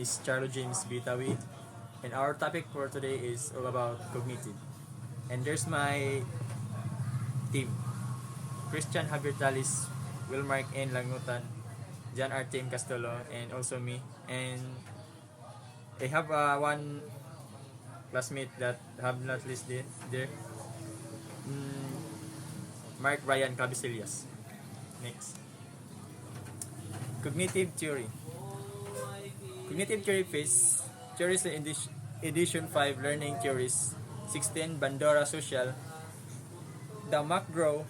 is Charlo James Bitawi, and our topic for today is all about cognitive. And there's my team: Christian Javier Talis, Wilmark N. Langutan, John R. Tim Castolo, and also me. And I have one classmate that have not listed there, mm, Mark Ryan Cabesillas. Next, cognitive theory. Cognitive theory phase, theories in edition 5, learning theories, 16, Bandora Social, the McGraw,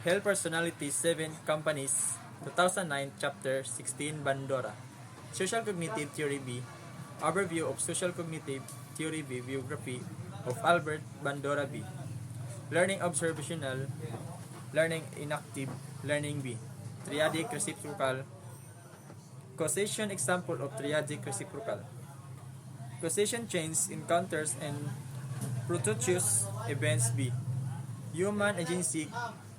Health Personality 7 Companies, 2009, Chapter 16, Bandora. Social Cognitive Theory B, Overview of Social Cognitive Theory B, Biography of Albert Bandora B. Learning Observational, Learning Inactive, Learning B. Triadic Reciprocal, Causation example of triadic reciprocal. Causation chains, encounters, and prototypes events B. Human agency,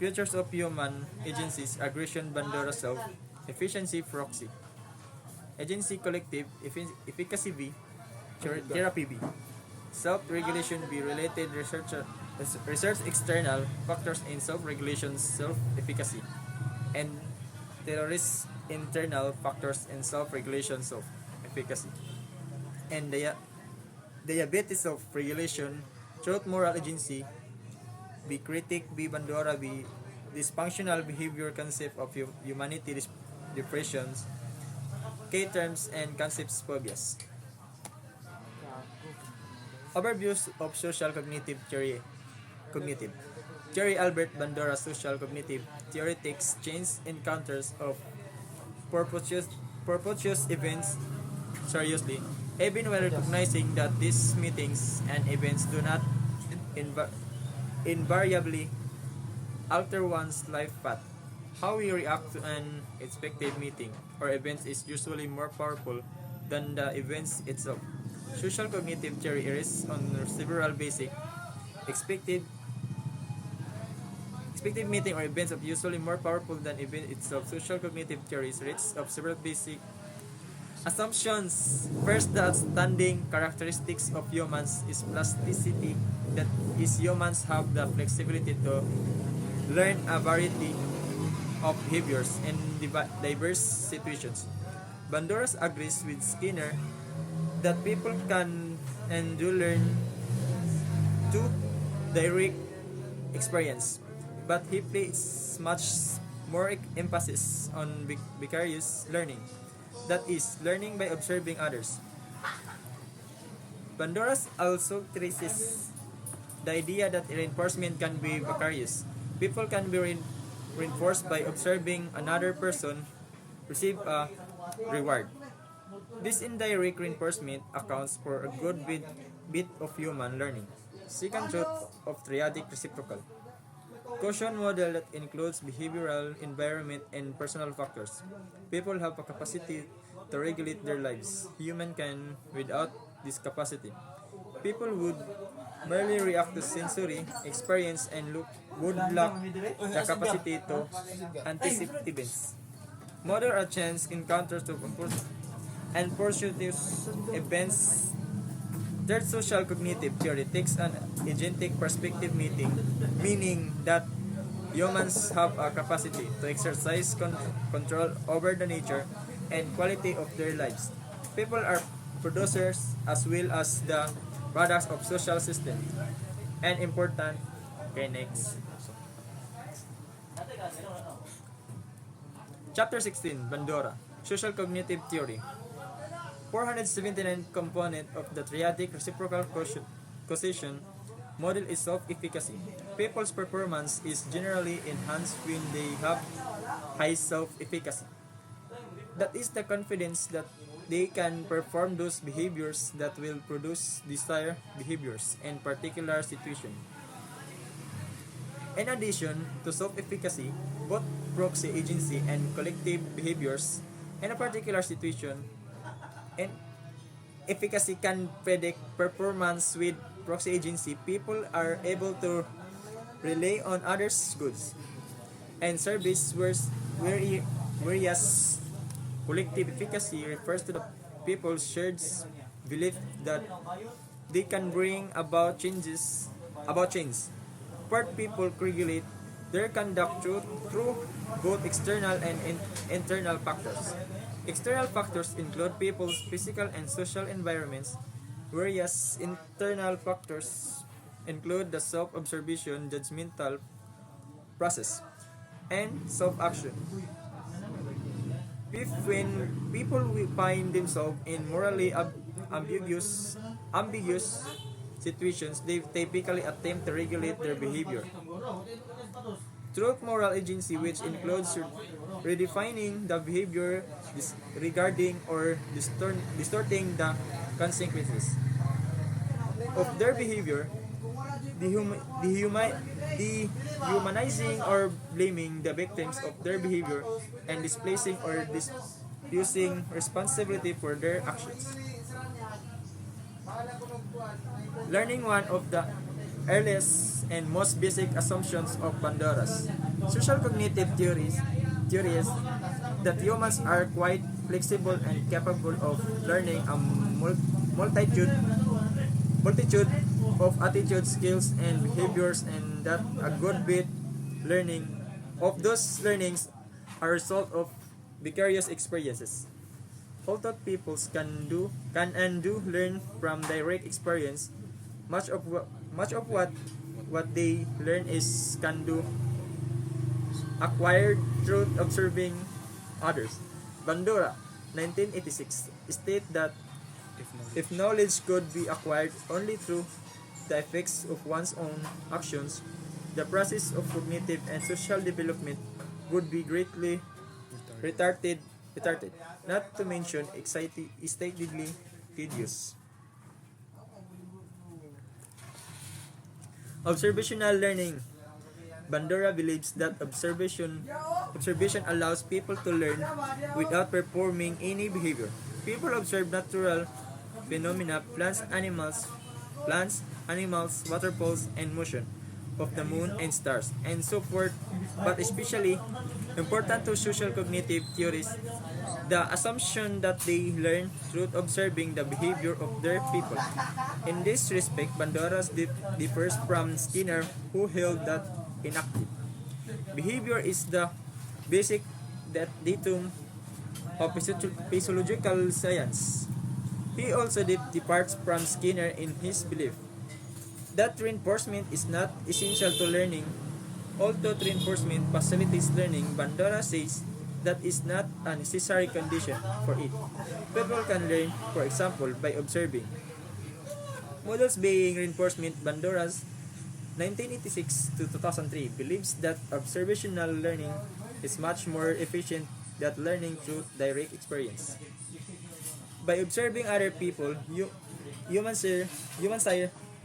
features of human agencies, aggression, Bandora self, efficiency, proxy. Agency collective, efficacy B, therapy B. Self-regulation B, related research external factors in self-regulation, self-efficacy. And terrorist internal factors in self-regulation, self-efficacy. And diabetes self-regulation, truth moral agency, B critic, B Bandora, B dysfunctional behavior concept of humanity, depressions, K terms and concepts, phobias. Overviews of social cognitive theory. Cognitive theory, Albert Bandora. Social cognitive theoretics, chains encounters of purposeous events seriously, even while recognizing that these meetings and events do not invariably alter one's life path. How we react to an expected meeting or event is usually more powerful than the events itself. Social cognitive theory rests on several basic expected meeting or events of usually more powerful than event itself. Social cognitive theories rests of several basic assumptions. First, the outstanding characteristics of humans is plasticity, that is, humans have the flexibility to learn a variety of behaviors in diverse situations. Bandora agrees with Skinner that people can and do learn to direct experience, but he places much more emphasis on vicarious learning, that is, learning by observing others. Bandora also traces the idea that reinforcement can be vicarious. People can be reinforced by observing another person receive a reward. This indirect reinforcement accounts for a good bit of human learning. Second truth of triadic reciprocal. Caution model that includes behavioral, environment, and personal factors. People have a capacity to regulate their lives. Human can without this capacity. People would merely react to sensory experience and would lack the capacity to anticipate events. Model are chance encounters to and fortuitous events. Third, social cognitive theory takes an agentic perspective, meaning that humans have a capacity to exercise control over the nature and quality of their lives. People are producers as well as the products of social systems. And important, okay, next. Chapter 16, Bandora, Social Cognitive Theory. 479 component of the triadic reciprocal causation model is self-efficacy. People's performance is generally enhanced when they have high self-efficacy. That is the confidence that they can perform those behaviors that will produce desired behaviors in particular situation. In addition to self-efficacy, both proxy agency and collective behaviors in a particular situation and efficacy can predict performance. With proxy agency, people are able to rely on others' goods and service, whereas collective efficacy refers to the people's shared belief that they can bring about change. Part people regulate their conduct through both external and internal factors. External factors include people's physical and social environments, whereas internal factors include the self-observation, judgmental process, and self-action. If when people will find themselves in morally ambiguous situations, they typically attempt to regulate their behavior. Through moral agency, which includes redefining the behavior regarding or distorting the consequences of their behavior, dehumanizing or blaming the victims of their behavior, and displacing or diffusing responsibility for their actions. Learning, one of the earliest and most basic assumptions of Bandora's social cognitive theories that humans are quite flexible and capable of learning a multitude of attitudes, skills, and behaviors, and that a good bit learning of those learnings are a result of vicarious experiences. Although peoples can and do learn from direct experience, much of what they learn is can do acquired through observing others. Bandura, 1986, state that if knowledge could be acquired only through the effects of one's own actions, the process of cognitive and social development would be greatly retarded, not to mention excitedly tedious. Observational learning. Bandura believes that observation allows people to learn without performing any behavior. People observe natural phenomena, plants, animals, waterfalls, and motion of the moon and stars, and so forth, but especially important to social cognitive theories, the assumption that they learn through observing the behavior of their people. In this respect, Bandoras differs from Skinner, who held that inactive behavior is the basic datum of physiological science. He also departs from Skinner in his belief that reinforcement is not essential to learning. Although reinforcement facilitates learning, Bandura says that is not a necessary condition for it. People can learn, for example, by observing. Models being reinforcement. Bandura's 1986 to 2003 believes that observational learning is much more efficient than learning through direct experience. By observing other people, humans are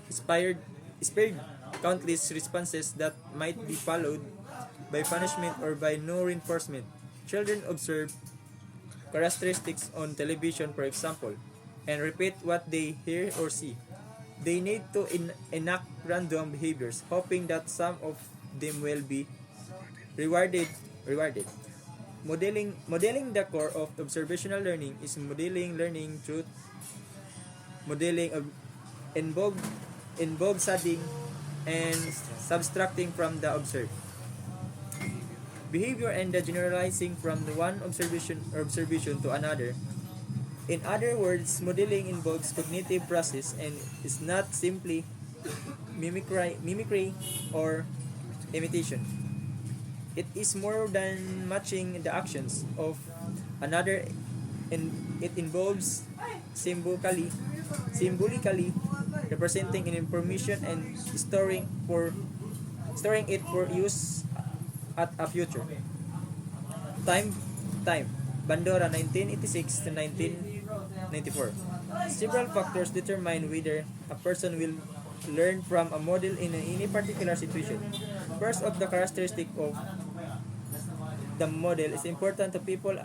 spared countless responses that might be followed by punishment or by no reinforcement. Children observe characteristics on television, for example, and repeat what they hear or see. They need to enact random behaviors, hoping that some of them will be rewarded. Modeling the core of observational learning is modeling learning through modeling of involved studying and subtracting from the observed behavior and the generalizing from the one observation to another. In other words, modeling involves cognitive process and is not simply mimicry or imitation. It is more than matching the actions of another, and it involves symbolically representing an information and storing it for use at a future. Time time Bandora, 1986 to 1994. Several factors determine whether a person will learn from a model in any particular situation. First of the characteristic of the model is important to people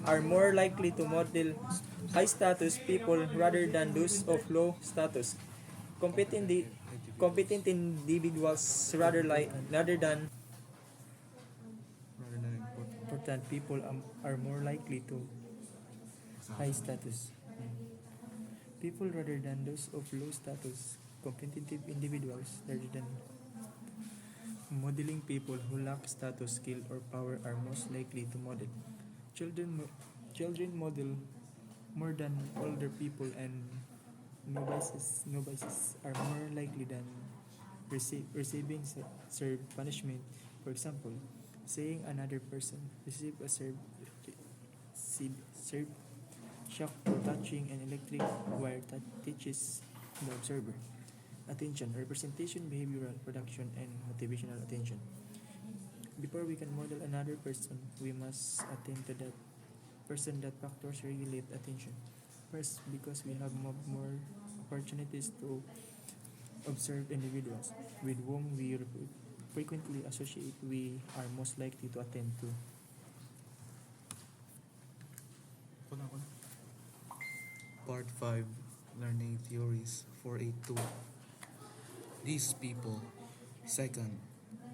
are more likely to model high status people rather than those of low status. Competent individuals rather than important people are more likely to high status. People rather than those of low status, competitive individuals rather than modeling people who lack status, skill, or power are most likely to model. Children, children model more than older people, and novices are more likely than receiving serve punishment. For example, saying another person receive a serve shock or touching an electric wire that teaches the observer attention, representation, behavioral production, and motivational attention. Before we can model another person, we must attend to that person that factors regulate attention. First, because we have more opportunities to observe individuals with whom we frequently associate, we are most likely to attend to. Part 5, Learning Theories 482. These people. Second,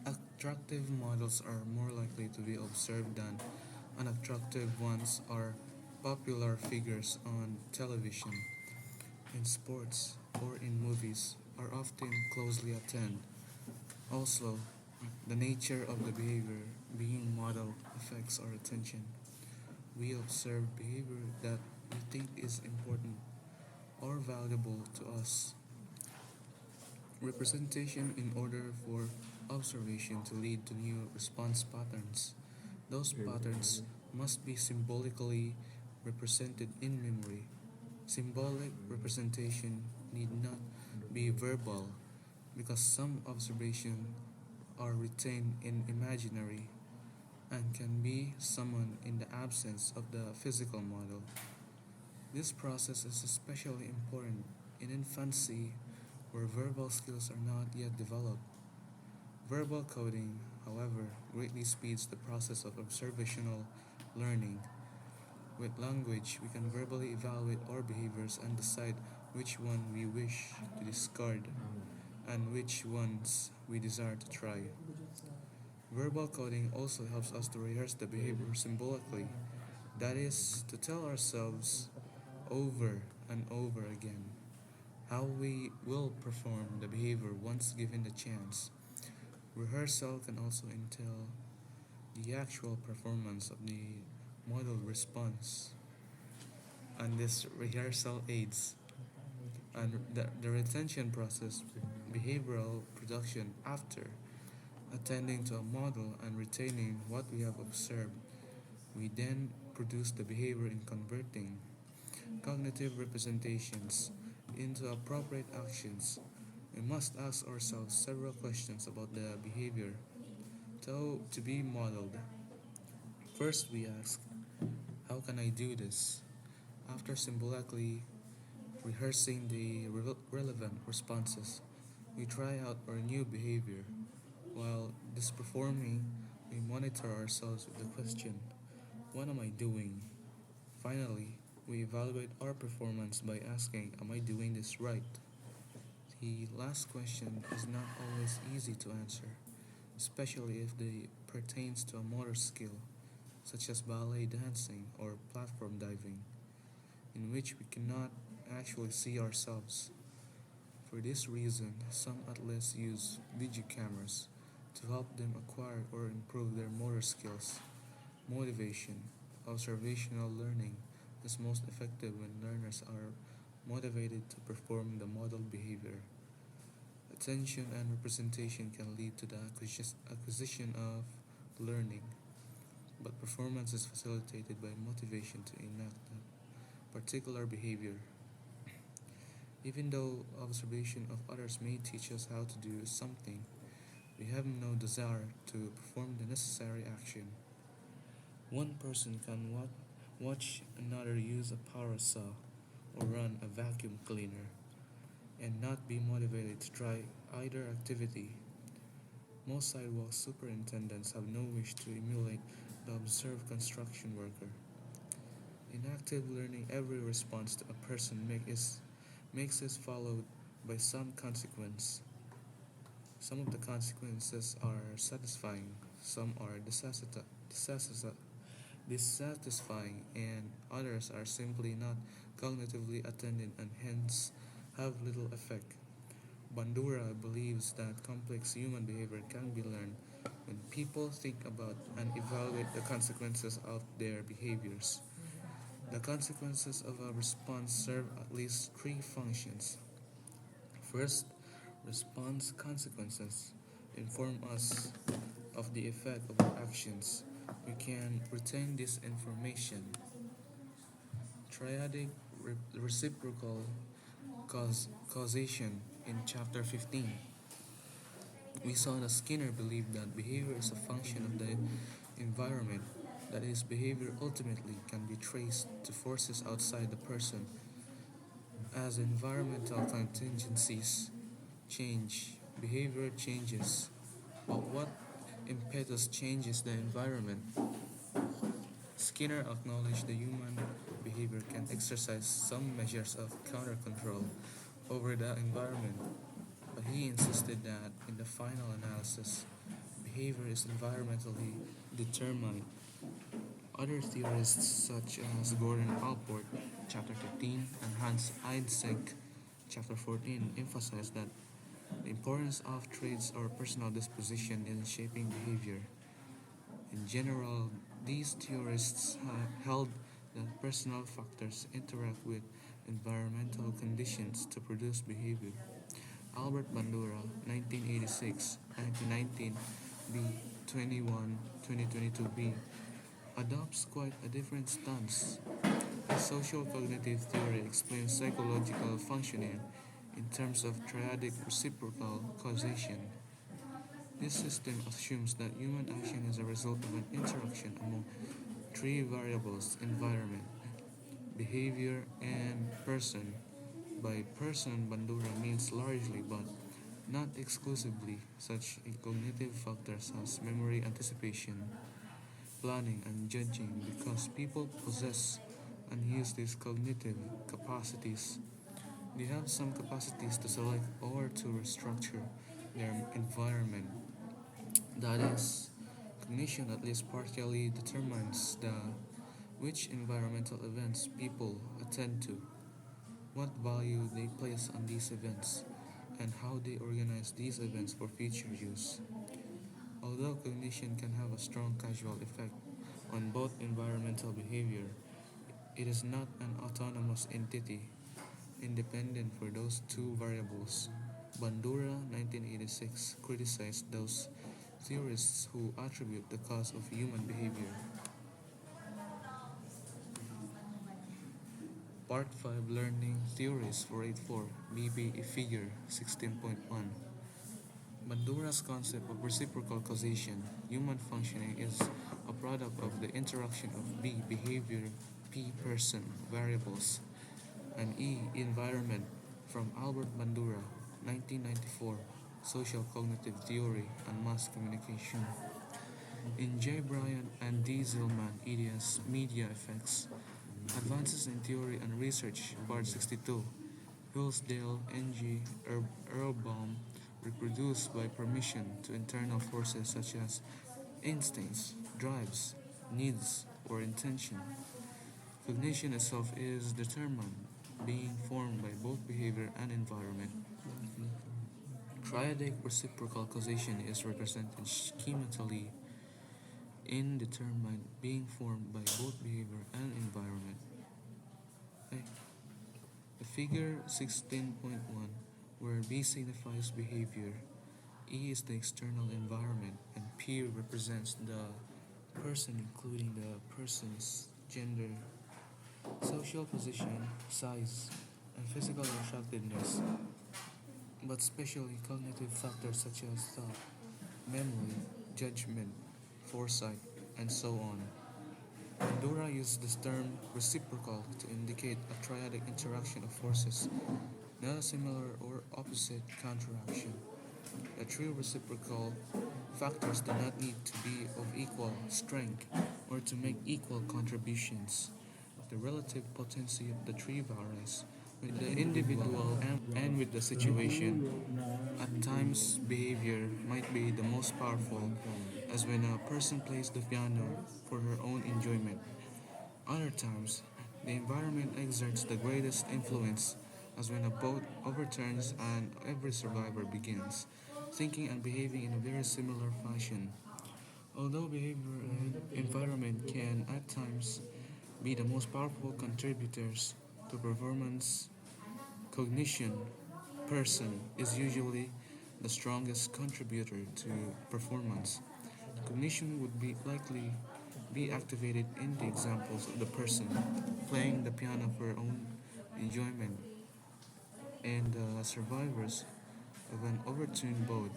attractive models are more likely to be observed than unattractive ones are popular figures on television, in sports, or in movies are often closely attended. Also, the nature of the behavior being modeled affects our attention. We observe behavior that we think is important or valuable to us. Representation in order for observation to lead to new response patterns. Those patterns must be symbolically represented in memory. Symbolic representation need not be verbal because some observations are retained in imaginary and can be summoned in the absence of the physical model. This process is especially important in infancy where verbal skills are not yet developed. Verbal coding, however, greatly speeds the process of observational learning. With language, we can verbally evaluate our behaviors and decide which one we wish to discard and which ones we desire to try. Verbal coding also helps us to rehearse the behavior symbolically, that is, to tell ourselves over and over again how we will perform the behavior once given the chance. Rehearsal can also entail the actual performance of the model response, and this rehearsal aids and the retention process, behavioral production after attending to a model and retaining what we have observed. We then produce the behavior in converting cognitive representations into appropriate actions. We must ask ourselves several questions about the behavior to be modeled. First, we ask, how can I do this? After symbolically rehearsing the relevant responses, we try out our new behavior. While this performing, we monitor ourselves with the question, what am I doing? Finally, we evaluate our performance by asking, am I doing this right? The last question is not always easy to answer, especially if it pertains to a motor skill, such as ballet dancing or platform diving, in which we cannot actually see ourselves. For this reason, some athletes use video cameras to help them acquire or improve their motor skills. Motivation, observational learning is most effective when learners are motivated to perform the model behavior. Attention and representation can lead to the acquisition of learning, but performance is facilitated by motivation to enact a particular behavior. Even though observation of others may teach us how to do something, we have no desire to perform the necessary action. One person can watch another use a power saw or run a vacuum cleaner and not be motivated to try either activity. Most sidewalk superintendents have no wish to emulate the observed construction worker. In active learning, every response to a person makes is followed by some consequence. Some of the consequences are satisfying, some are dissatisfying, and others are simply not cognitively attended and hence have little effect. Bandura believes that complex human behavior can be learned when people think about and evaluate the consequences of their behaviors. The consequences of a response serve at least three functions. First, response consequences inform us of the effect of our actions. We can retain this information. Triadic reciprocal causation in chapter 15. We saw that Skinner believed that behavior is a function of the environment, that is, behavior ultimately can be traced to forces outside the person. As environmental contingencies change, behavior changes. But what impetus changes the environment? Skinner acknowledged the human behavior can exercise some measures of counter control over the environment, but he insisted that in the final analysis, behavior is environmentally determined. Other theorists such as Gordon Allport, chapter 15, and Hans Eysenck, chapter 14, emphasize that the importance of traits or personal disposition in shaping behavior. In general, these theorists held that personal factors interact with environmental conditions to produce behavior. Albert Bandura, 1986, 1919, B. 21, 2022b, adopts quite a different stance. His social cognitive theory explains psychological functioning in terms of triadic reciprocal causation. This system assumes that human action is a result of an interaction among three variables: environment, behavior, and person. By person, Bandura means largely but not exclusively such cognitive factors as memory, anticipation, planning, and judging, because people possess and use these cognitive capacities. They have some capacities to select or to restructure their environment. That is, cognition at least partially determines the which environmental events people attend to, what value they place on these events, and how they organize these events for future use. Although cognition can have a strong causal effect on both environmental behavior, it is not an autonomous entity, independent for those two variables. Bandura, 1986, criticized those theorists who attribute the cause of human behavior. Part 5, Learning Theories 484, BB Figure 16.1. Bandura's concept of reciprocal causation, human functioning, is a product of the interaction of B, behavior, P, person, variables, and E, environment, from Albert Bandura, 1994, Social Cognitive Theory and Mass Communication. In J. Bryant and D. Zillman, EDS, Media Effects, Advances in Theory and Research, Part 62, Hillsdale, N.G., Earlbaum, reproduced by permission to internal forces such as instincts, drives, needs, or intention. Cognition itself is determined, being formed by both behavior and environment. Triadic reciprocal causation is represented schematically in determined, being formed by both behavior and environment. Okay. The figure 16.1, where B signifies behavior, E is the external environment, and P represents the person, including the person's gender, social position, size, and physical attractiveness, but especially cognitive factors such as thought, memory, judgment, foresight, and so on. Bandura used this term reciprocal to indicate a triadic interaction of forces, not a similar or opposite counteraction. The true reciprocal factors do not need to be of equal strength or to make equal contributions. The relative potency of the tree varies with the individual and with the situation. At times, behavior might be the most powerful, as when a person plays the piano for her own enjoyment. Other times, the environment exerts the greatest influence, as when a boat overturns and every survivor begins thinking and behaving in a very similar fashion. Although behavior and environment can at times be the most powerful contributors to performance, cognition person is usually the strongest contributor to performance. Cognition would be likely be activated in the examples of the person playing the piano for her own enjoyment and the survivors of an overturned boat.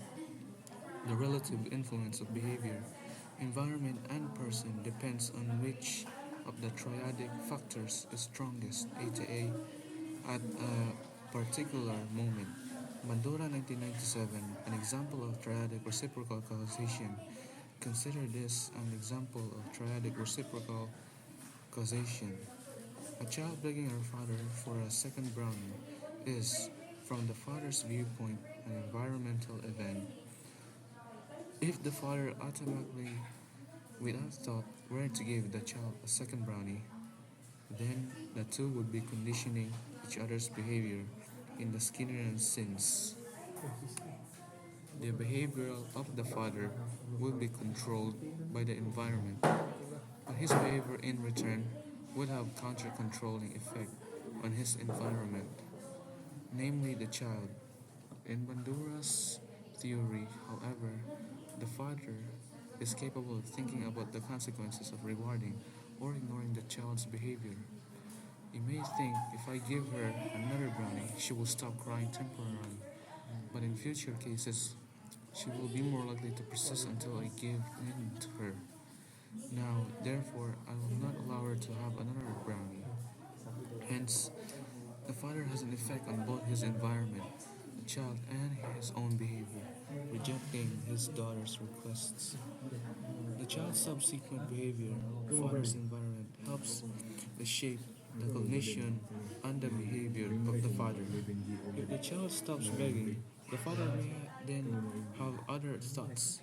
The relative influence of behavior, environment, and person depends on which of the triadic factors is strongest, aka at a particular moment. Bandura 1997, an example of triadic reciprocal causation. Consider this an example of triadic reciprocal causation. A child begging her father for a second brownie is, from the father's viewpoint, an environmental event. If the father automatically, without thought, were to give the child a second brownie, then the two would be conditioning each other's behavior in the Skinnerian sense. The behavior of the father would be controlled by the environment, but his behavior in return would have counter-controlling effect on his environment, namely the child. In Bandura's theory, however, the father is capable of thinking about the consequences of rewarding or ignoring the child's behavior. You may think if I give her another brownie, she will stop crying temporarily, but in future cases, she will be more likely to persist until I give in to her. Now, therefore, I will not allow her to have another brownie. Hence, the father has an effect on both his environment, the child, and his own behavior, rejecting his daughter's requests. The child's subsequent behavior, the father's environment, helps to shape the cognition and the behavior of the father. If the child stops begging, the father may then have other thoughts.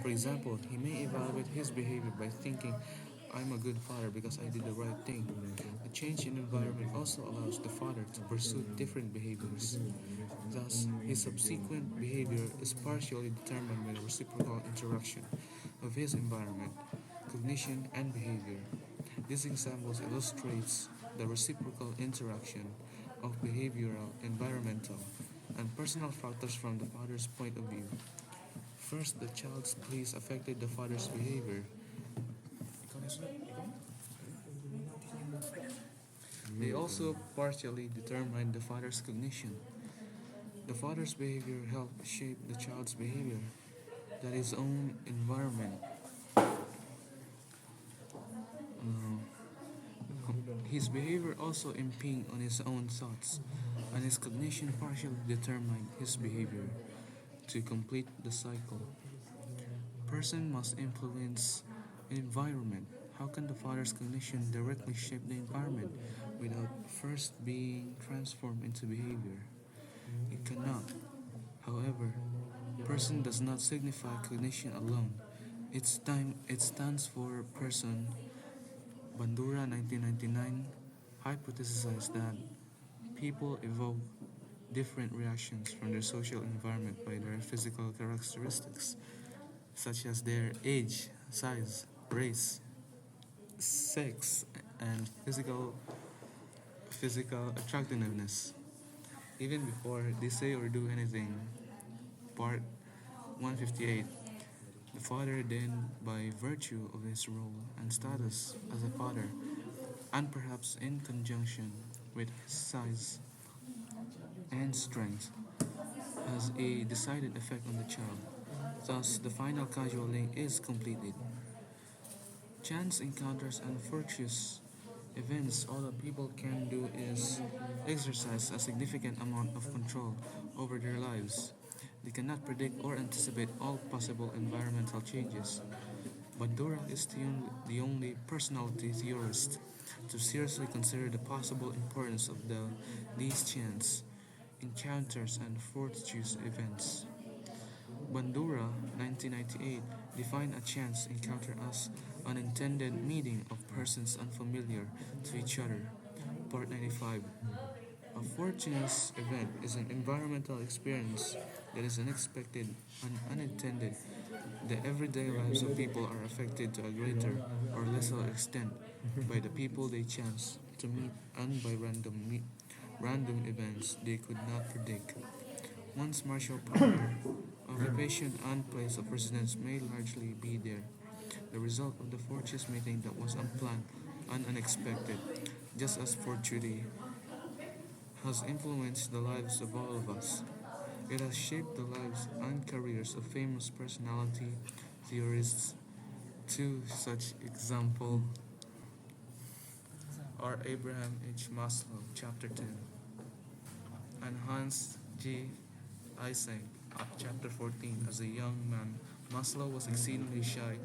For example, he may evaluate his behavior by thinking, I'm a good father because I did the right thing. A change in environment also allows the father to pursue different behaviors. Thus, his subsequent behavior is partially determined by the reciprocal interaction of his environment, cognition, and behavior. These examples illustrates the reciprocal interaction of behavioral, environmental, and personal factors from the father's point of view. First, the child's pleas affected the father's behavior. They also partially determined the father's cognition. The father's behavior helped shape the child's behavior, that his own environment. Uh, his behavior also impinged on his own thoughts, and his cognition partially determined his behavior. To complete the cycle, person must influence environment. How can the father's cognition directly shape the environment without first being transformed into behavior? It cannot. However, person does not signify cognition alone. It stands for person. Bandura 1999 hypothesized that people evoke different reactions from their social environment by their physical characteristics, such as their age, size, race, sex, and physical attractiveness. Even before they say or do anything. Part 158. The father then, by virtue of his role and status as a father, and perhaps in conjunction with his size and strength, has a decided effect on the child. Thus, the final causal link is completed. Chance encounters and fortuitous events, all that people can do is exercise a significant amount of control over their lives. They cannot predict or anticipate all possible environmental changes. Bandura is the only personality theorist to seriously consider the possible importance of these chance encounters and fortuitous events. Bandura 1998 defined a chance encounter as an intended meeting of persons unfamiliar to each other. Part 95. A fortuitous event is an environmental experience that is unexpected and unintended. The everyday lives of people are affected to a greater or lesser extent by the people they chance to meet and by random events they could not predict. One's martial partner, occupation, and place of residence may largely be there, the result of the fortuitous meeting that was unplanned and unexpected, just as fortuity has influenced the lives of all of us. It has shaped the lives and careers of famous personality theorists. Two such examples are Abraham H. Maslow, Chapter 10, and Hans G. Eysenck, Chapter 14. As a young man, Maslow was exceedingly shy,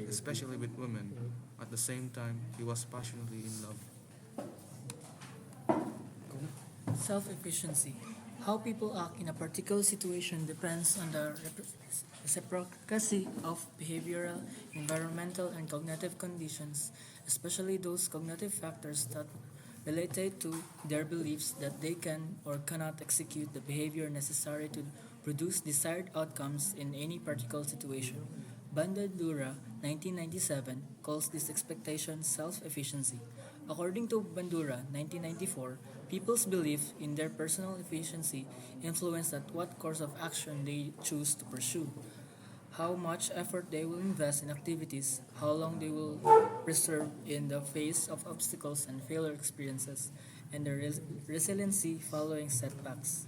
especially with women. At the same time, he was passionately in love. Self-efficiency. How people act in a particular situation depends on the reciprocity of behavioral, environmental, and cognitive conditions, especially those cognitive factors that relate to their beliefs that they can or cannot execute the behavior necessary to produce desired outcomes in any particular situation. Bandura, 1997, calls this expectation self-efficiency. According to Bandura, 1994, people's belief in their personal efficiency influence at what course of action they choose to pursue, how much effort they will invest in activities, how long they will preserve in the face of obstacles and failure experiences, and their resiliency following setbacks.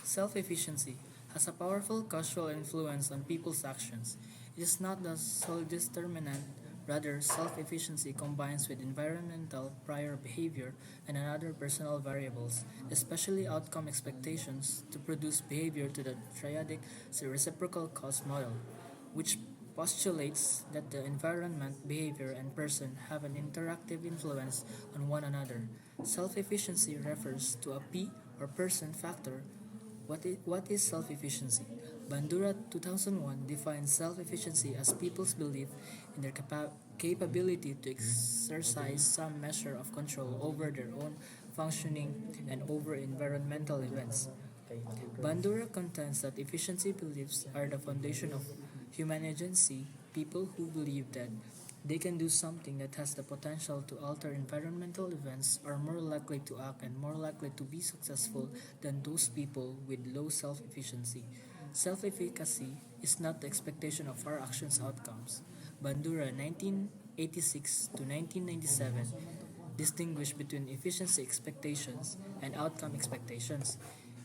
Self-efficiency has a powerful causal influence on people's actions. It is not the sole determinant, rather, self-efficiency combines with environmental, prior behavior, and other personal variables, especially outcome expectations, to produce behavior to the triadic reciprocal cause model, which postulates that the environment, behavior, and person have an interactive influence on one another. Self-efficiency refers to a P or person factor. What is self-efficiency? Bandura 2001 defines self-efficiency as people's belief in their capability to exercise some measure of control over their own functioning and over environmental events. Bandura contends that efficiency beliefs are the foundation of human agency. People who believe that they can do something that has the potential to alter environmental events are more likely to act and more likely to be successful than those people with low self-efficiency. Self-efficacy is not the expectation of our actions' outcomes. Bandura 1986 to 1997 distinguished between efficiency expectations and outcome expectations.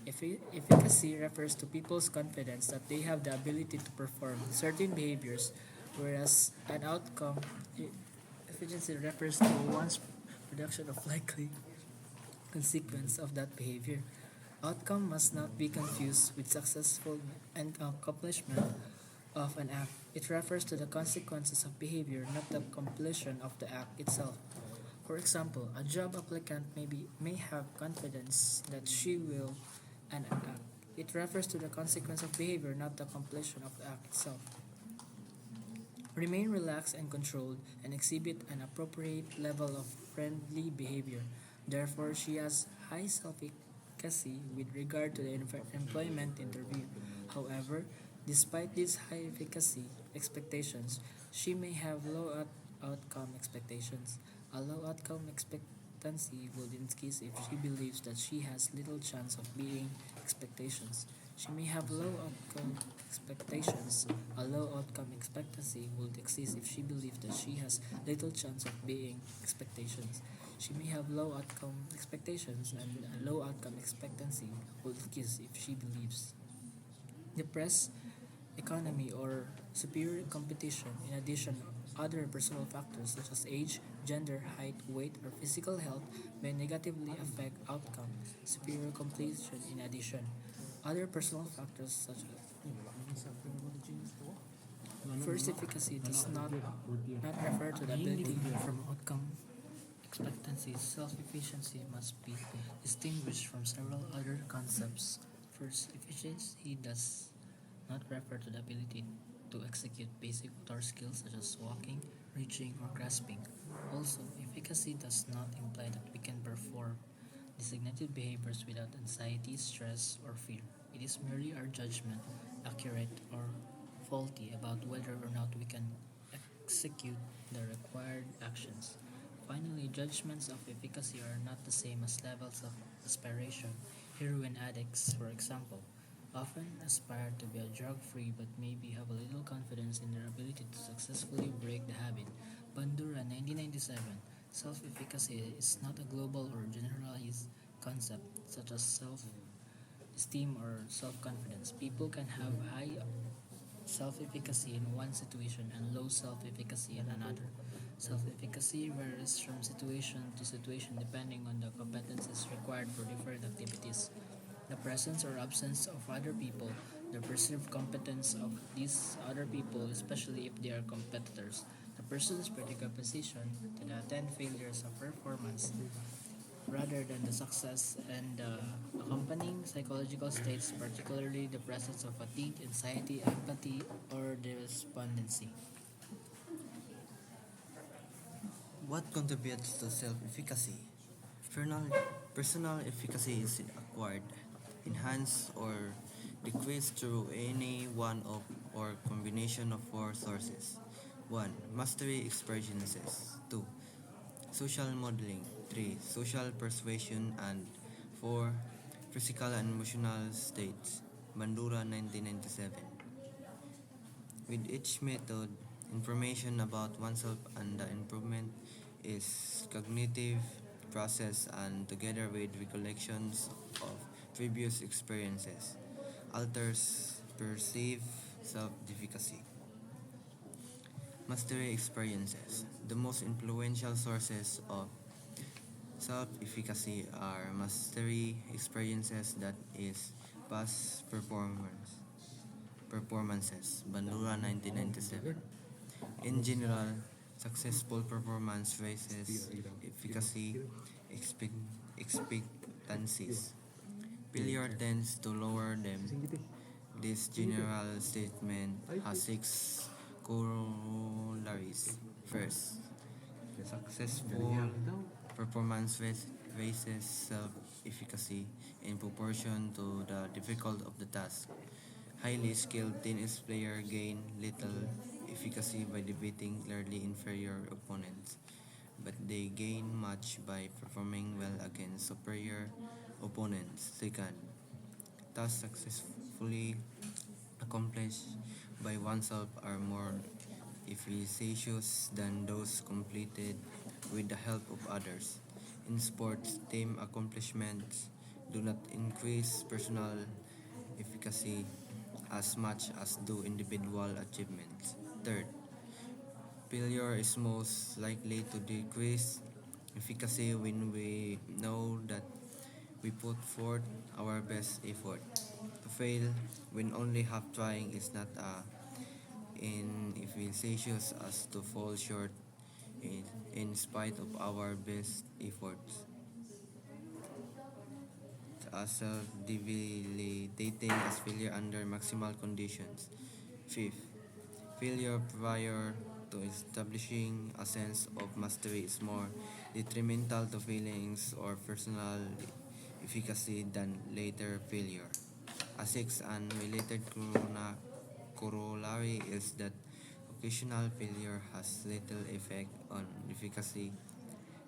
Efficacy refers to people's confidence that they have the ability to perform certain behaviors, whereas an outcome efficiency refers to one's production of likely consequence of that behavior. Outcome must not be confused with successful and accomplishment of an act. It refers to the consequences of behavior, not the completion of the act itself. For example, a job applicant may have confidence that she will an act. It refers to the consequence of behavior, not the completion of the act itself. Remain relaxed and controlled and exhibit an appropriate level of friendly behavior. Therefore, she has high self-efficacy with regard to the employment interview. However, despite these high efficacy expectations, she may have low outcome expectations. A low outcome expectancy would increase if she believes that she has little chance of beating expectations. She may have low outcome expectations. A low outcome expectancy would exist if she believes that she has little chance of beating expectations. She may have low outcome expectations, and a low outcome expectancy would exist if she believes. Depressed economy or superior competition, in addition, other personal factors such as age, gender, height, weight, or physical health may negatively affect outcome. Superior competition, in addition, other personal factors such as first efficacy does not refer to the ability from outcome expectancy. Self-efficiency must be distinguished from several other concepts. First, efficiency does not refer to the ability to execute basic motor skills such as walking, reaching, or grasping. Also, efficacy does not imply that we can perform designated behaviors without anxiety, stress, or fear. It is merely our judgment, accurate or faulty, about whether or not we can execute the required actions. Finally, judgments of efficacy are not the same as levels of aspiration. Heroin addicts, for example, often aspire to be a drug free but maybe have a little confidence in their ability to successfully break the habit. Bandura 1997. Self efficacy is not a global or generalized concept such as self esteem or self confidence. People can have high self efficacy in one situation and low self efficacy in another. Self efficacy varies from situation to situation depending on the competencies required for different activities, the presence or absence of other people, the perceived competence of these other people, especially if they are competitors, the person's predisposition to the attend failures of performance rather than the success, and the accompanying psychological states, particularly the presence of fatigue, anxiety, empathy, or despondency. What contributes to self-efficacy? Personal, personal efficacy is acquired, enhanced, or decreased through any one of or combination of four sources. 1. Mastery experiences. 2. Social modeling. 3. Social persuasion. And 4. Physical and emotional states. Bandura 1997. With each method, information about oneself and the improvement is cognitive process and together with recollections of previous experiences alters perceived self-efficacy. Mastery experiences. The most influential sources of self-efficacy are mastery experiences that is past performances. Bandura 1997. In general, successful performance raises efficacy expectancies. Failure tends to lower them. This general statement has six corollaries. First, successful performance raises self-efficacy in proportion to the difficulty of the task. Highly skilled tennis players gain little efficacy by defeating clearly inferior opponents, but they gain much by performing well against superior opponents. Second, tasks successfully accomplished by oneself are more efficacious than those completed with the help of others. In sports, team accomplishments do not increase personal efficacy as much as do individual achievements. Third, failure is most likely to decrease efficacy when we know that we put forth our best effort. To fail when only half trying is not as inefficacious as to fall short in spite of our best efforts, as self-debilitating as failure under maximal conditions. Fifth, failure prior to establishing a sense of mastery is more detrimental to feelings or personal efficacy than later failure. A sixth and related corollary is that occasional failure has little effect on efficacy,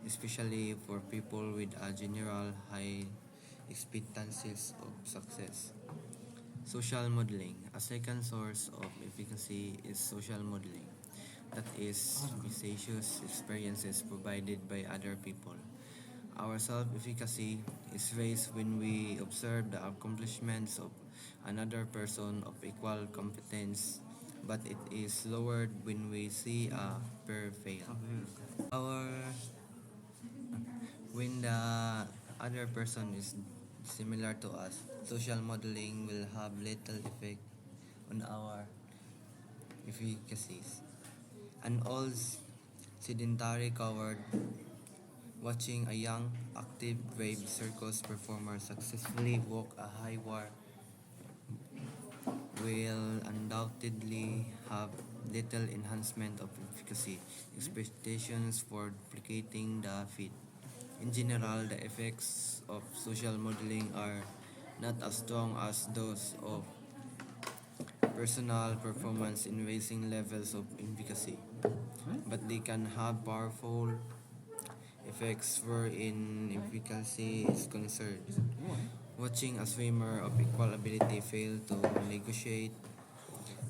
especially for people with a general high expectancies of success. Social modeling. A second source of efficacy is social modeling, that is, vicious experiences provided by other people. Our self efficacy is raised when we observe the accomplishments of another person of equal competence, but it is lowered when we see a peer fail. Our When the other person is similar to us, social modeling will have little effect on our efficacies. An old sedentary coward watching a young, active, brave circus performer successfully walk a high wire will undoubtedly have little enhancement of efficacy. Expectations for duplicating the fit. In general, the effects of social modeling are not as strong as those of personal performance in raising levels of efficacy, but they can have powerful effects wherein efficacy is concerned. Watching a swimmer of equal ability fail to negotiate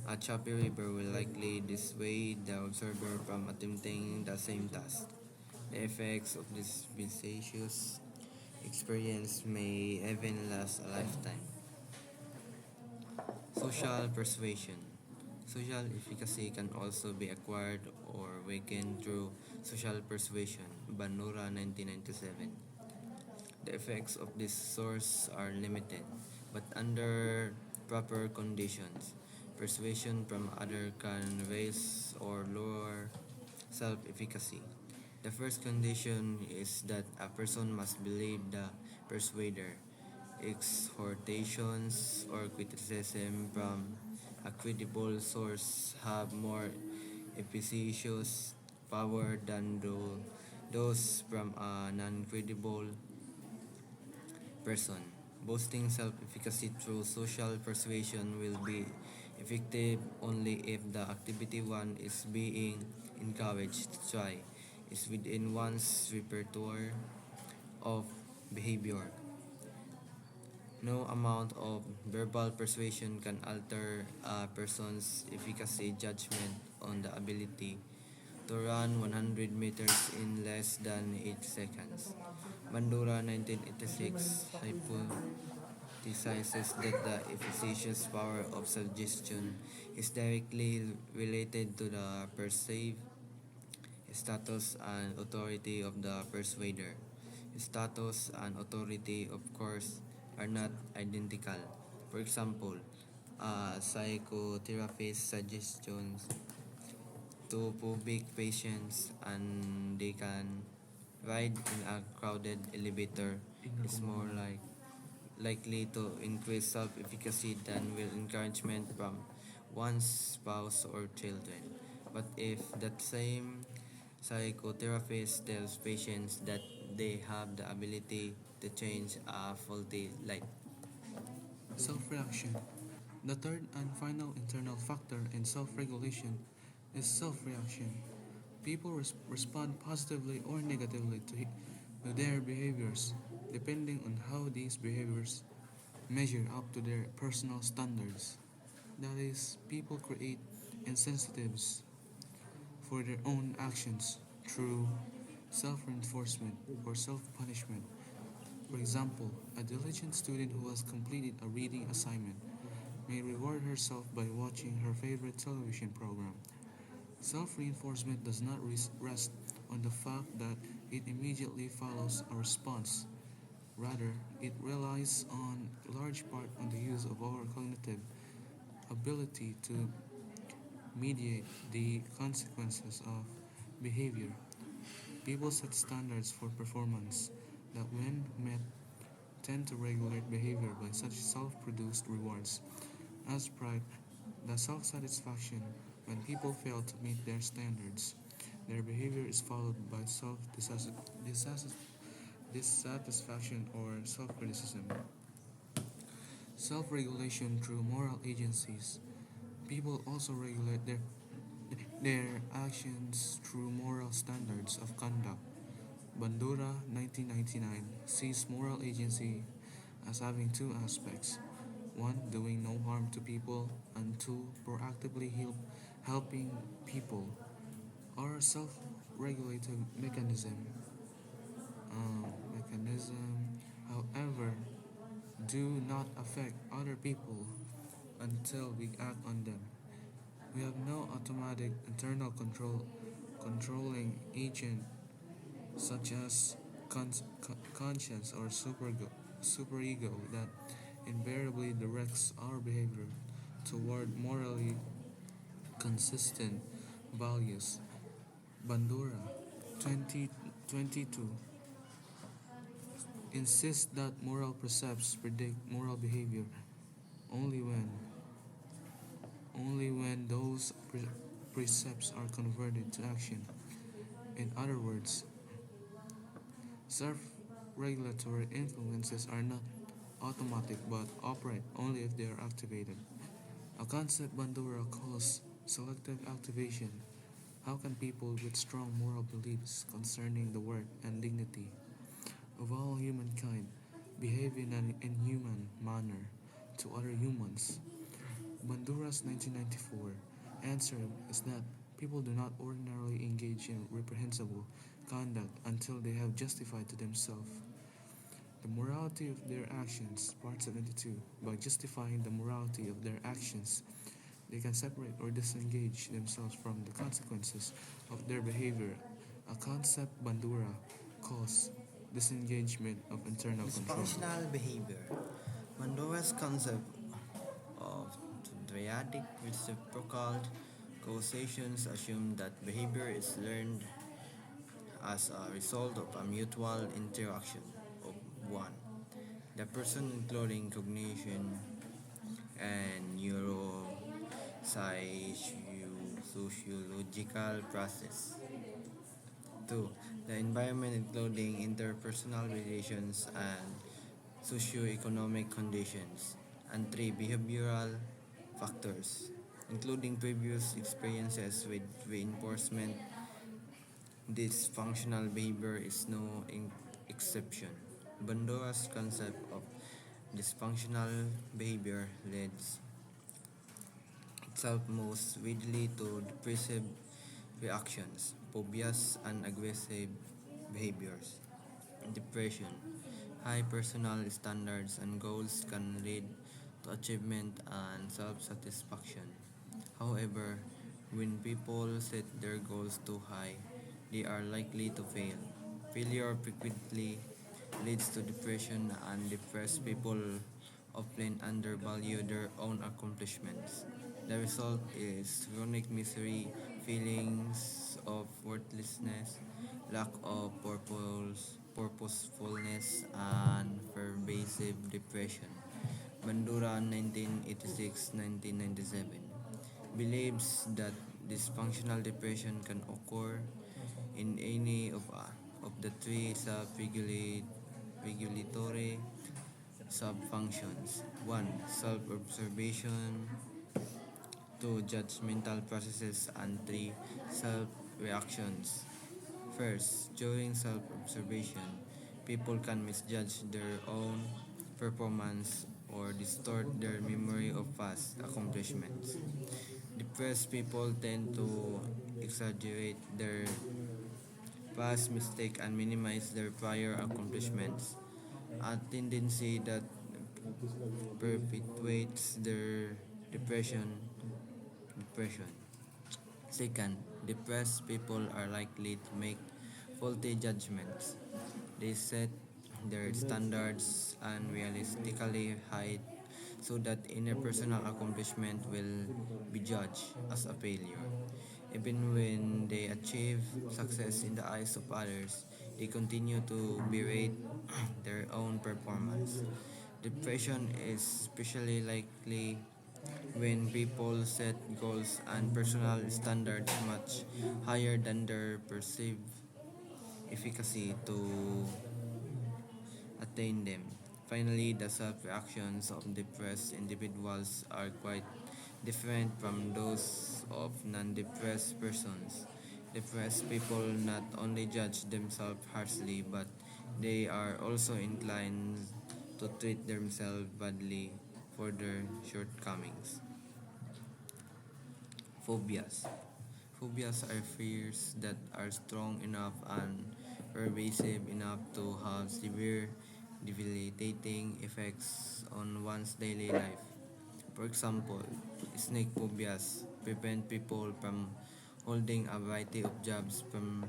a choppy river will likely dissuade the observer from attempting the same task. The effects of this vicious experience may even last a lifetime. Social persuasion. Social efficacy can also be acquired or weakened through social persuasion. Bandura 1997. The effects of this source are limited, but under proper conditions, persuasion from other can raise or lower self-efficacy. The first condition is that a person must believe the persuader. Exhortations or criticism from a credible source have more efficacious power than those from a non-credible person. Boosting self-efficacy through social persuasion will be effective only if the activity one is being encouraged to try is within one's repertoire of behavior. No amount of verbal persuasion can alter a person's efficacy judgment on the ability to run 100 meters in less than 8 seconds. Bandura 1986 hypothesizes that the efficacious power of suggestion is directly related to the perceived status and authority of the persuader. Status and authority, of course, are not identical. For example, a psychotherapist's suggestions to public patients and they can ride in a crowded elevator is more likely to increase self-efficacy than will encouragement from one's spouse or children. But if that same psychotherapist tells patients that they have the ability to change a faulty light. Self-reaction. The third and final internal factor in self-regulation is self-reaction. People respond positively or negatively to their behaviors depending on how these behaviors measure up to their personal standards. That is, people create incentives for their own actions through self reinforcement or self punishment. For example, a diligent student who has completed a reading assignment may reward herself by watching her favorite television program. Self reinforcement does not rest on the fact that it immediately follows a response. Rather, it relies on large part on the use of our cognitive ability to mediate the consequences of behavior. People set standards for performance that, when met, tend to regulate behavior by such self-produced rewards as pride, the self-satisfaction when people fail to meet their standards. Their behavior is followed by self-dissatisfaction or self-criticism. Self-regulation through moral agencies. People also regulate their actions through moral standards of conduct. Bandura 1999 sees moral agency as having two aspects: one, doing no harm to people, and two, proactively helping people. Our self-regulative mechanism, however, do not affect other people until we act on them. We have no automatic internal controlling agent such as conscience or superego that invariably directs our behavior toward morally consistent values. Bandura 2022 insists that moral precepts predict moral behavior only when those precepts are converted to action. In other words, self regulatory influences are not automatic but operate only if they are activated. A concept Bandura calls selective activation. How can people with strong moral beliefs concerning the worth and dignity of all humankind behave in an inhuman manner to other humans? Bandura's 1994 answer is that people do not ordinarily engage in reprehensible conduct until they have justified to themselves the morality of their actions. Part 72. By justifying the morality of their actions, they can separate or disengage themselves from the consequences of their behavior, a concept Bandura calls disengagement of internal control. Dysfunctional behavior. Bandura's concept of triadic reciprocal causations assume that behavior is learned as a result of a mutual interaction of one, the person including cognition and sociological process. 2. The environment including interpersonal relations and socioeconomic conditions. And 3. Behavioral factors, including previous experiences with reinforcement. This functional behavior is no exception. Bandura's concept of dysfunctional behavior leads itself most readily to depressive reactions, phobias, and aggressive behaviors. Depression. High personal standards and goals can lead to achievement and self satisfaction. However, when people set their goals too high, they are likely to fail. Failure frequently leads to depression, and depressed people often undervalue their own accomplishments. The result is chronic misery, feelings of worthlessness, lack of purposefulness, and pervasive depression. Bandura 1986-1997 believes that dysfunctional depression can occur in any of the three regulatory subfunctions. 1. Self-observation. 2. Judgmental processes. And 3. Self-reactions. First, during self-observation, people can misjudge their own performance or distort their memory of past accomplishments. Depressed people tend to exaggerate their past mistake and minimize their prior accomplishments, a tendency that perpetuates their depression. Second, depressed people are likely to make faulty judgments. They set their standards unrealistically high so that interpersonal accomplishment will be judged as a failure. Even when they achieve success in the eyes of others, they continue to berate their own performance. Depression is especially likely when people set goals and personal standards much higher than their perceived efficacy to attain them. Finally, the self-reactions of depressed individuals are quite different from those of non-depressed persons. Depressed people not only judge themselves harshly, but they are also inclined to treat themselves badly for their shortcomings. Phobias. Phobias are fears that are strong enough and pervasive enough to have severe debilitating effects on one's daily life. For example, snake phobias prevent people from holding a variety of jobs, from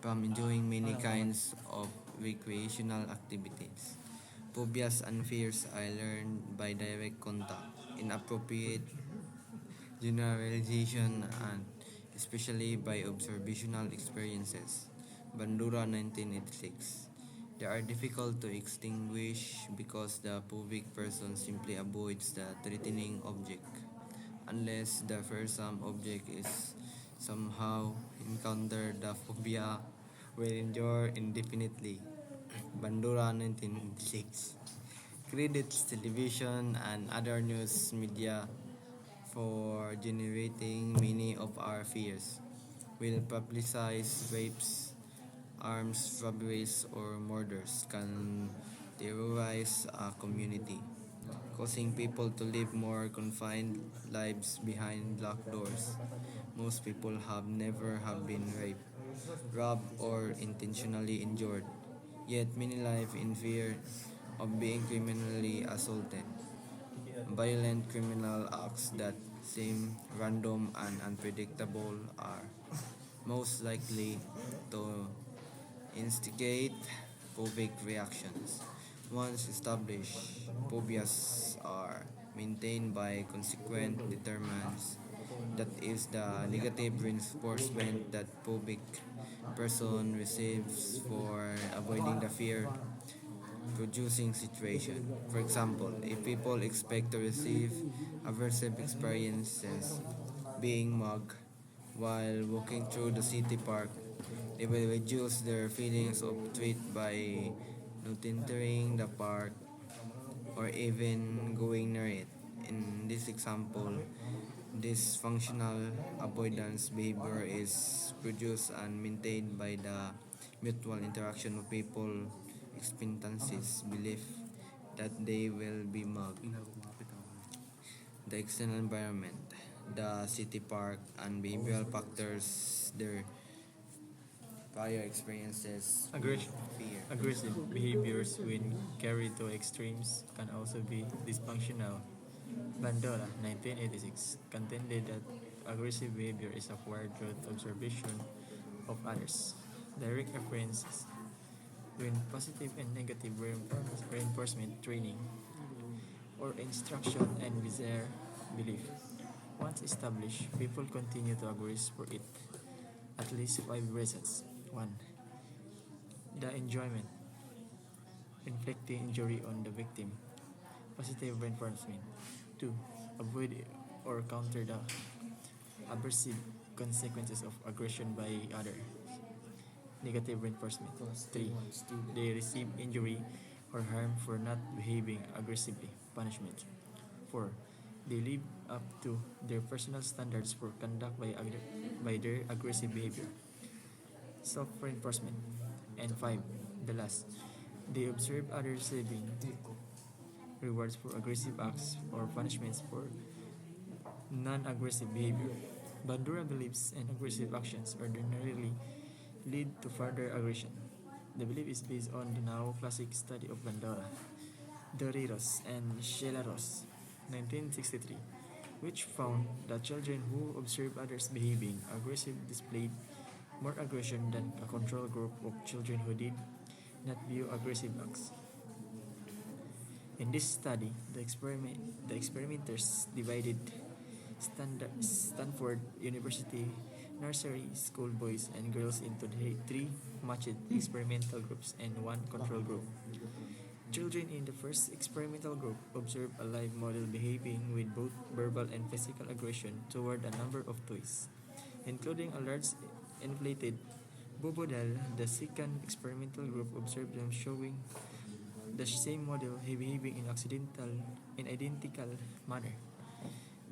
enjoying many kinds of recreational activities. Phobias and fears are learned by direct contact, inappropriate generalization, and especially by observational experiences. Bandura 1986. They are difficult to extinguish because the phobic person simply avoids the threatening object. Unless the fearsome object is somehow encountered, the phobia will endure indefinitely. Bandura 1996 credits television and other news media for generating many of our fears. Will publicize rapes, arms robberies, or murders can terrorize a community, causing people to live more confined lives behind locked doors. Most people have never have been raped, robbed, or intentionally injured. Yet many live in fear of being criminally assaulted. Violent criminal acts that seem random and unpredictable are most likely to instigate phobic reactions. Once established, phobias are maintained by consequent determinants. That is the negative reinforcement that phobic person receives for avoiding the fear producing situation. For example, if people expect to receive aversive experiences being mugged while walking through the city park, they will reduce their feelings of threat by not entering the park or even going near it. In this example, this functional avoidance behavior is produced and maintained by the mutual interaction of people expectancies belief that they will be mugged. The external environment, the city park, and behavioral factors, their prior experiences, Aggression. fear. Aggressive behaviors, when carried to extremes, can also be dysfunctional. Bandora, 1986, contended that aggressive behavior is acquired through observation of others. Direct references, when positive and negative reinforcement training or instruction and bizarre belief. Once established, people continue to agree for it. At least 5 reasons. 1. The enjoyment, inflicting injury on the victim. Positive reinforcement. 2. Avoid or counter the aversive consequences of aggression by others. Negative reinforcement. 3. They receive injury or harm for not behaving aggressively. Punishment. 4. They live up to their personal standards for conduct by their aggressive behavior. Self-reinforcement. And 5. The last. They observe others receiving rewards for aggressive acts or punishments for non-aggressive behavior. Bandura believes and aggressive actions ordinarily lead to further aggression. The belief is based on the now classic study of Bandura, Doritos, and Shelaros, 1963, which found that children who observed others behaving aggressive displayed more aggression than a control group of children who did not view aggressive acts. In this study, the experimenters divided Stanford University nursery school boys and girls into three matched experimental groups and one control group. Children in the first experimental group observed a live model behaving with both verbal and physical aggression toward a number of toys, including a large inflated bobo doll. The second experimental group observed them showing the same model behaving in identical manner.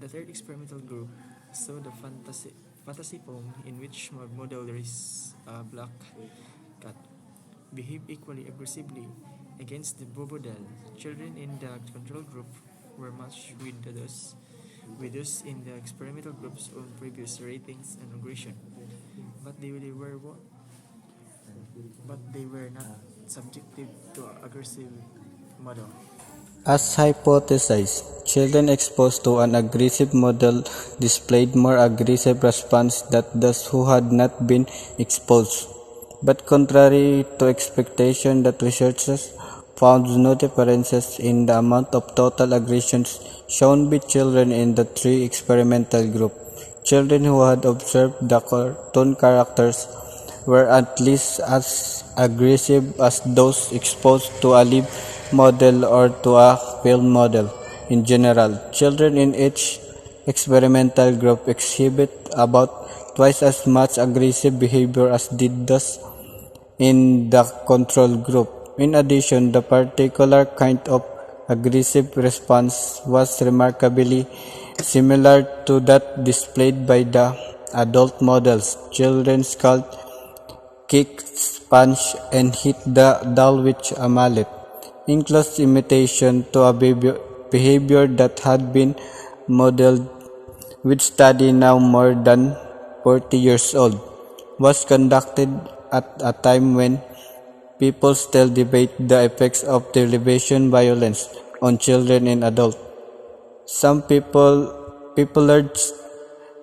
The third experimental group saw the fantasy poem in which model is a black cat behave equally aggressively against the bobo doll. Children in the control group were matched with those in the experimental group's own previous ratings and aggression, but they were not subjected to aggressive model. As hypothesized, children exposed to an aggressive model displayed more aggressive response than those who had not been exposed. But contrary to expectation, that researchers found no differences in the amount of total aggressions shown by children in the three experimental groups. Children who had observed the cartoon characters were at least as aggressive as those exposed to a live model or to a film model. In general, children in each experimental group exhibit about twice as much aggressive behavior as did those in the control group. In addition, the particular kind of aggressive response was remarkably similar to that displayed by the adult models. Children scalded, kicked, punched, and hit the doll with a mallet, in close imitation to a behavior that had been modeled with study now more than 40 years old, was conducted at a time when people still debate the effects of television violence on children and adults. Some people urge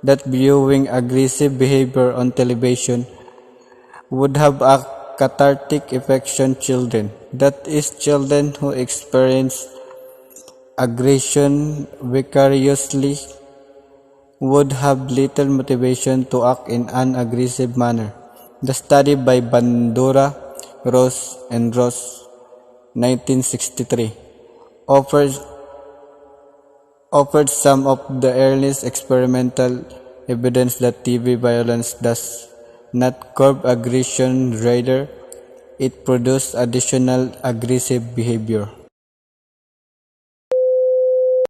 that viewing aggressive behavior on television would have a cathartic effect on children. That is, children who experience aggression vicariously would have little motivation to act in an aggressive manner. The study by Bandura, Ross, and Ross, 1963, offered some of the earliest experimental evidence that TV violence does not curb aggression, rather, it produces additional aggressive behavior.